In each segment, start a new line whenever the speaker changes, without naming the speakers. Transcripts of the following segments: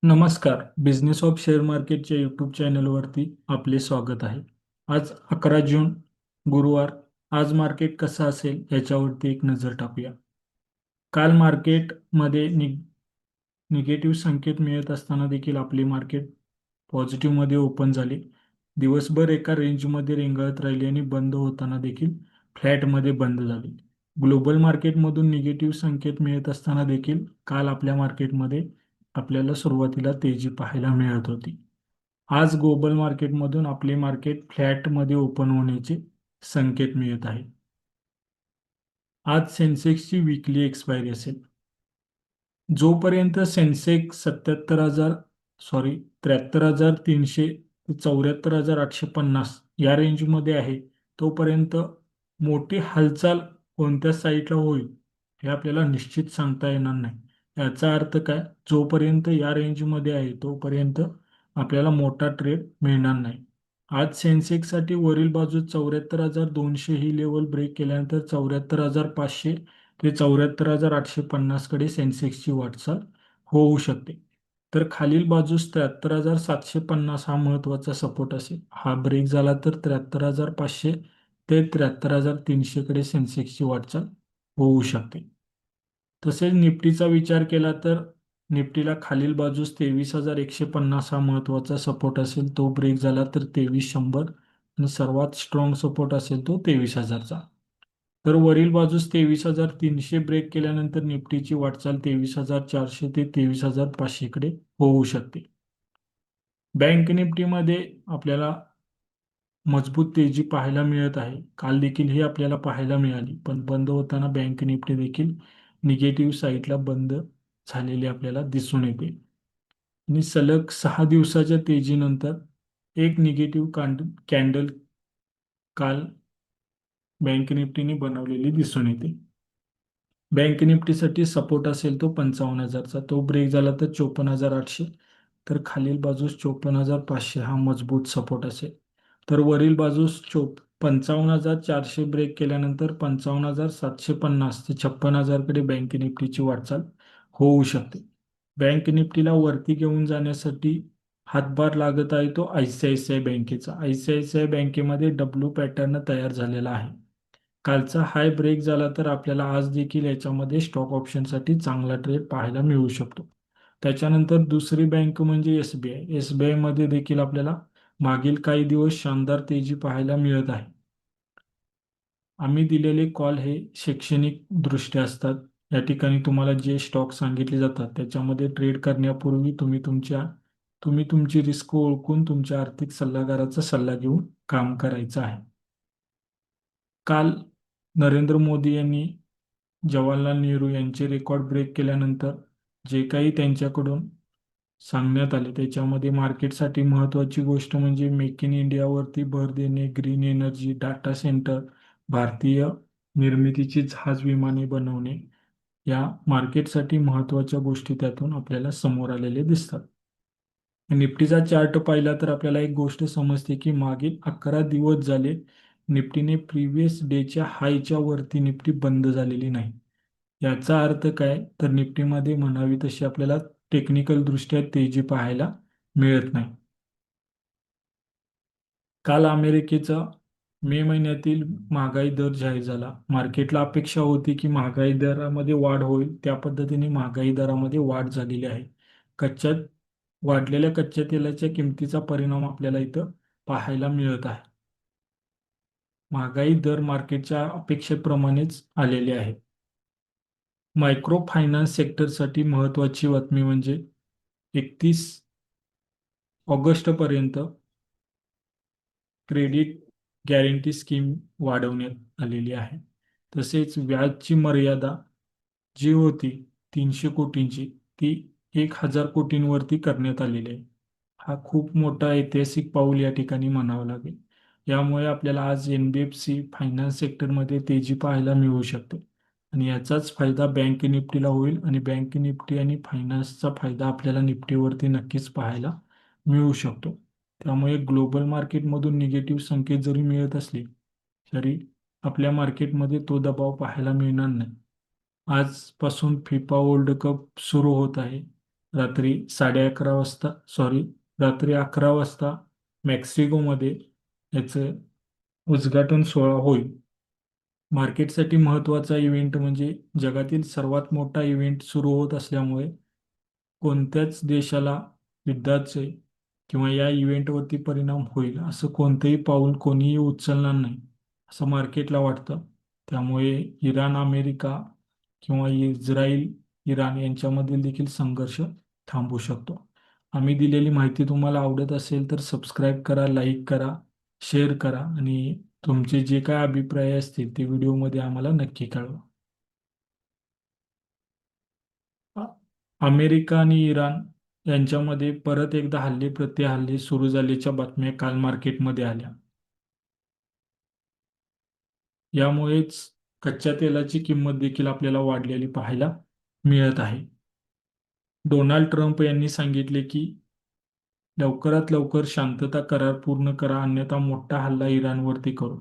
नमस्कार. Business of share मार्केटच्या YouTube चॅनलवरती आपले स्वागत आहे. आज 11 जून, गुरुवार. आज मार्केट कसं असेल याच्यावरती एक नजर टाकूया. काल मार्केटमध्ये निगेटिव्ह संकेत मिळत असताना देखील आपले मार्केट पॉझिटिव्हमध्ये ओपन झाले. दिवसभर एका रेंजमध्ये रेंगाळत राहिले आणि बंद होताना देखील फ्लॅटमध्ये बंद झाले. ग्लोबल मार्केटमधून निगेटिव्ह संकेत मिळत असताना देखील काल आपल्या मार्केटमध्ये आपल्याला सुरुवातीला तेजी पाहायला मिळत होती. आज ग्लोबल मार्केटमधून आपले मार्केट फ्लॅटमध्ये ओपन होण्याचे संकेत मिळत आहे. आज सेन्सेक्सची विकली एक्सपायरी असेल. जोपर्यंत सेन्सेक्स 73,300 ते 74,850 या रेंजमध्ये आहे, तोपर्यंत मोठी हालचाल कोणत्या साईडला होईल हे आपल्याला निश्चित सांगता येणार नाही. याचा अर्थ काय? जोपर्यंत या रेंजमध्ये आहे तोपर्यंत आपल्याला मोठा ट्रेड मिळणार नाही. आज सेन्सेक्ससाठी वरील बाजू 74,200 ही लेवल ब्रेक केल्यानंतर 74,500 ते 74,850 कडे सेन्सेक्सची वाटचाल होऊ शकते. तर खालील बाजूस 73,750 हा महत्त्वाचा सपोर्ट असेल. हा ब्रेक झाला तर 73,500 ते 73,300 कडे सेन्सेक्सची वाटचाल होऊ शकते. तसेच निफ्टीचा विचार केला तर निफ्टीला खालील बाजूस 23,150 हा महत्त्वाचा सपोर्ट असेल. तो ब्रेक झाला तर 23,100 आणि सर्वात स्ट्रॉंग सपोर्ट असेल तो 23,000चा. तर वरील बाजूस 23,300 ब्रेक केल्यानंतर निफ्टीची वाटचाल 23,400 ते 23,500 कडे होऊ शकते. बँक निफ्टीमध्ये आपल्याला मजबूत तेजी पाहायला मिळत आहे. काल देखील ही आपल्याला पाहायला मिळाली, पण बंद होताना बँक निफ्टी देखील निगेटिव्ह साईडला बंद झालेली आपल्याला दिसून येते. आणि सलग 6 दिवसाच्या तेजीनंतर एक निगेटिव्ह कॅन्डल काल बँक निफ्टीने बनवलेली दिसून येते. बँक निफ्टीसाठी सपोर्ट असेल तो 55,000चा. तो ब्रेक झाला तर 54,800. तर खालील बाजूस 54,500 हा मजबूत सपोर्ट असेल. तर वरील बाजूस 55,400 ब्रेक केल्यानंतर 55,750 ते 56,000 कडे बँक निफ्टीची वाटचाल होऊ शकते. बँक निफ्टीला वरती घेऊन जाण्यासाठी हातभार लागत आहे तो ICICI बँकेचा. ICICI बँकेमध्ये डब्ल्यू पॅटर्न तयार झालेला आहे. कालचा हाय ब्रेक झाला तर आपल्याला आज देखील याच्यामध्ये स्टॉक ऑप्शनसाठी चांगला ट्रेड पाहायला मिळू शकतो. त्याच्यानंतर दुसरी बँक म्हणजे SBI. SBI मध्ये देखील आपल्याला मागील काही दिवस शानदार तेजी पाहायला मिळत आहे. आम्ही दिलेले कॉल हे शैक्षणिक दृष्ट्या असतात. या ठिकाणी तुम्हाला जे स्टॉक सांगितले जातात त्याच्यामध्ये ट्रेड करण्यापूर्वी तुम्ही तुमची रिस्क ओळखून तुमच्या आर्थिक सल्लागाराचा सल्ला घेऊन काम करायचं आहे. काल नरेंद्र मोदी यांनी जवाहरलाल नेहरू यांचे रेकॉर्ड ब्रेक केल्यानंतर जे काही त्यांच्याकडून सांगण्यात आले त्याच्यामध्ये मार्केटसाठी महत्त्वाची गोष्ट म्हणजे मेक इन इंडियावरती भर देणे, ग्रीन एनर्जी, डाटा सेंटर, भारतीय निर्मितीची जहाज विमाने बनवणे या मार्केटसाठी महत्त्वाच्या गोष्टी त्यातून आपल्याला समोर आलेले दिसतात. निफ्टीचा चार्ट पाहिला तर आपल्याला एक गोष्ट समजते की मागील 11 दिवस झाले निफ्टीने प्रिव्हियस डेच्या हायच्या वरती निफ्टी बंद झालेली नाही. याचा अर्थ काय? तर निफ्टीमध्ये म्हणावी तशी आपल्याला टेक्निकल दृष्ट्या तेजी पाहायला मिळत नाही. काल अमेरिकेचा मे महिन्यातील महागाई दर जाहीर झाला. मार्केटला अपेक्षा होती की महागाई दरामध्ये वाढ होईल. त्या पद्धतीने महागाई दरामध्ये वाढ झालेली आहे. कच्च्या वाढलेल्या कच्च्या तेलाच्या किमतीचा परिणाम आपल्याला इथं पाहायला मिळत आहे. महागाई दर मार्केटच्या अपेक्षेप्रमाणेच आलेले आहे. मायक्रो फायनान्स सेक्टरसाठी महत्त्वाची बातमी म्हणजे 31 ऑगस्टपर्यंत क्रेडिट गॅरंटी स्कीम वाढवण्यात आलेली आहे. तसेच व्याजची मर्यादा जी होती 300 कोटींची ती 1,000 कोटींवरती करण्यात आलेली आहे. हा खूप मोठा ऐतिहासिक पाऊल या ठिकाणी म्हणावं लागेल. यामुळे आपल्याला आज NBFC फायनान्स सेक्टरमध्ये तेजी पाहायला मिळू शकते आणि याचाच फायदा बँक निफ्टीला होईल आणि बँक निफ्टी आणि फायनान्सचा फायदा आपल्याला निफ्टीवरती नक्कीच पाहायला मिळू शकतो. त्यामुळे ग्लोबल मार्केटमधून निगेटिव्ह संकेत जरी मिळत असले तरी आपल्या मार्केटमध्ये तो दबाव पाहायला मिळणार नाही. आजपासून फिफा वर्ल्ड कप सुरू होत आहे. रात्री 11:30 वाजता, सॉरी, रात्री 11 वाजता मेक्सिकोमध्ये याचं उद्घाटन सोहळा होईल. मार्केटसाठी महत्त्वाचा इव्हेंट म्हणजे जगातील सर्वात मोठा इव्हेंट सुरू होत असल्यामुळे कोणत्याच देशाला युद्धाचे किंवा या इव्हेंटवरती परिणाम होईल असं कोणतंही पाऊल कोणीही उचलणार नाही असं मार्केटला वाटतं. त्यामुळे इराण अमेरिका किंवा इस्रायल इराण यांच्यामधील देखील संघर्ष थांबू शकतो. आम्ही दिलेली माहिती तुम्हाला आवडत असेल तर सबस्क्राईब करा, लाईक करा, शेअर करा आणि तुमचे जे काय अभिप्राय असतील ते व्हिडिओमध्ये आम्हाला नक्की कळवा. अ- अमेरिका आणि इराण यांच्यामध्ये परत एकदा हल्ले प्रति सुरू झाल्याच्या बातम्या काल मार्केटमध्ये आल्या. यामुळेच कच्च्या तेलाची किंमत देखील आपल्याला वाढलेली पाहायला मिळत आहे. डोनाल्ड ट्रम्प यांनी सांगितले की लवकरात लवकर शांतता करार पूर्ण करा, अन्यथा मोठा हल्ला इराणवरती करू.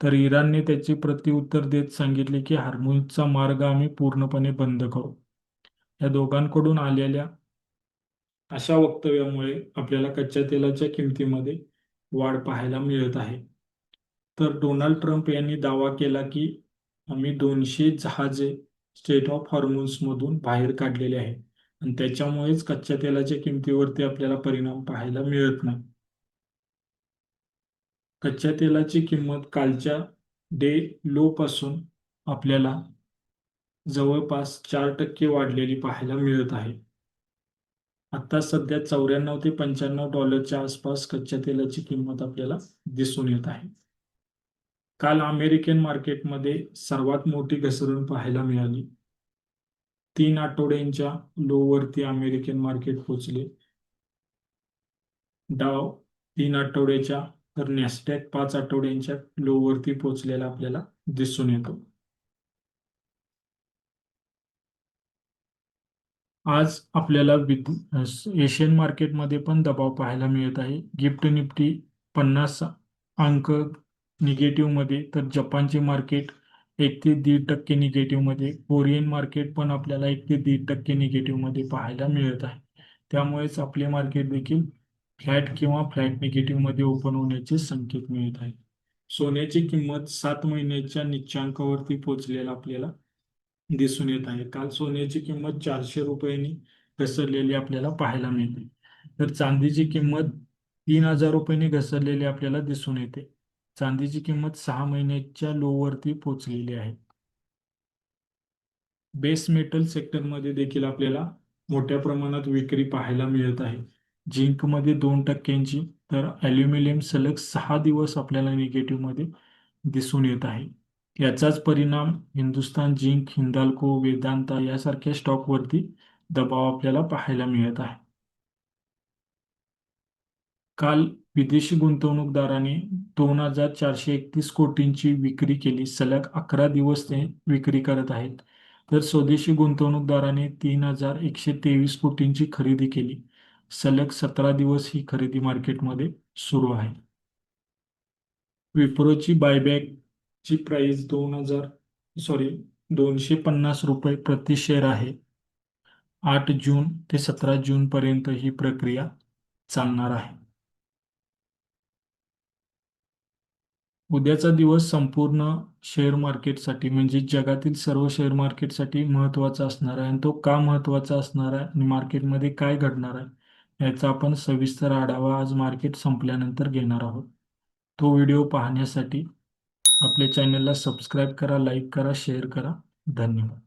तर इराणने त्याचे प्रत्युत्तर देत सांगितले की हार्मुझचा मार्ग आम्ही पूर्णपणे बंद करू. या दोघांकडून आलेल्या अशा वक्तव्यामुळे आपल्याला कच्च्या तेलाच्या किमतीमध्ये वाढ पाहायला मिळत आहे. तर डोनाल्ड ट्रम्प यांनी दावा केला की आम्ही 200 जहाजे स्टेट ऑफ हॉर्मुझमधून बाहेर काढलेले आहेत आणि त्याच्यामुळेच कच्च्या तेलाच्या किमतीवरती आपल्याला परिणाम पाहायला मिळत नाही. कच्च्या तेलाची किंमत कालच्या डे लो पासून आपल्याला जवळपास 4% वाढलेली पाहायला मिळत आहे. आता सध्या 94 ते $95 आसपास कच्च्या तेलाची किंमत आपल्याला दिसून येत आहे. काल अमेरिकन मार्केटमध्ये सर्वात मोठी घसरण पाहायला मिळाली. 3 आठवड्यांच्या लोवरती अमेरिकन मार्केट पोहोचले. डाव 3 आठवड्याच्या तर नॅसडॅक 5 आठवड्यांच्या लोवरती पोहोचलेला आपल्याला दिसून येतो. आज आपल्याला एशियन मार्केटमध्ये पण दबाव पाहायला मिळत आहे. गिफ्ट निफ्टी 50 अंक निगेटिव्हमध्ये, तर जपानचे मार्केट 1 ते 1.5% निगेटिव्हमध्ये, कोरियन मार्केट पण आपल्याला 1 ते 1.5% निगेटिव्हमध्ये पाहायला मिळत आहे. त्यामुळेच आपले मार्केट देखील फ्लॅट किंवा फ्लॅट निगेटिव्हमध्ये ओपन होण्याचे संकेत मिळत आहे. सोन्याची किंमत 7 महिन्याच्या निच्चांकावरती पोहोचलेला आपल्याला दिसून येत आहे. काल सोन्याची किंमत 400 रुपयांनी घसरलेली आपल्याला पाहायला मिळते. तर चांदीची किंमत 3,000 रुपयांनी घसरलेली आपल्याला दिसून येते. चांदीची किंमत 6 महिन्याच्या लोवरती पोहोचलेली आहे. बेस मेटल सेक्टरमध्ये देखील आपल्याला मोठ्या प्रमाणात विक्री पाहायला मिळत आहे. झिंकमध्ये 2%ची, तर ॲल्युमिनियम सलग 6 दिवस आपल्याला निगेटिव्हमध्ये दिसून येत आहे. याचाच परिणाम हिंदुस्तान झिंक, हिंदाल्को, वेदांता यासारख्या स्टॉकवरती दबाव आपल्याला पाहायला मिळत आहे. काल विदेशी गुंतवणूकदारांनी 2,431 कोटींची विक्री केली. सलग 11 दिवस ते विक्री करत आहेत. तर स्वदेशी गुंतवणूकदारांनी 3,123 कोटींची खरेदी केली. सलग 17 दिवस ही खरेदी मार्केटमध्ये सुरू आहे. विप्रोची बायबॅकची प्राइस 250 रुपये प्रति शेअर आहे. 8 जून ते 17 जून पर्यंत ही प्रक्रिया चालणार आहे. उद्याचा दिवस संपूर्ण शेअर मार्केटसाठी म्हणजे जगातील सर्व शेअर मार्केटसाठी महत्त्वाचा असणार आहे आणि तो का महत्त्वाचा असणार आहे आणि मार्केटमध्ये काय घडणार आहे याचा आपण सविस्तर आढावा आज मार्केट संपल्यानंतर घेणार आहोत. तो व्हिडिओ पाहण्यासाठी आपल्या चॅनलला सबस्क्राईब करा, लाईक करा, शेअर करा. धन्यवाद.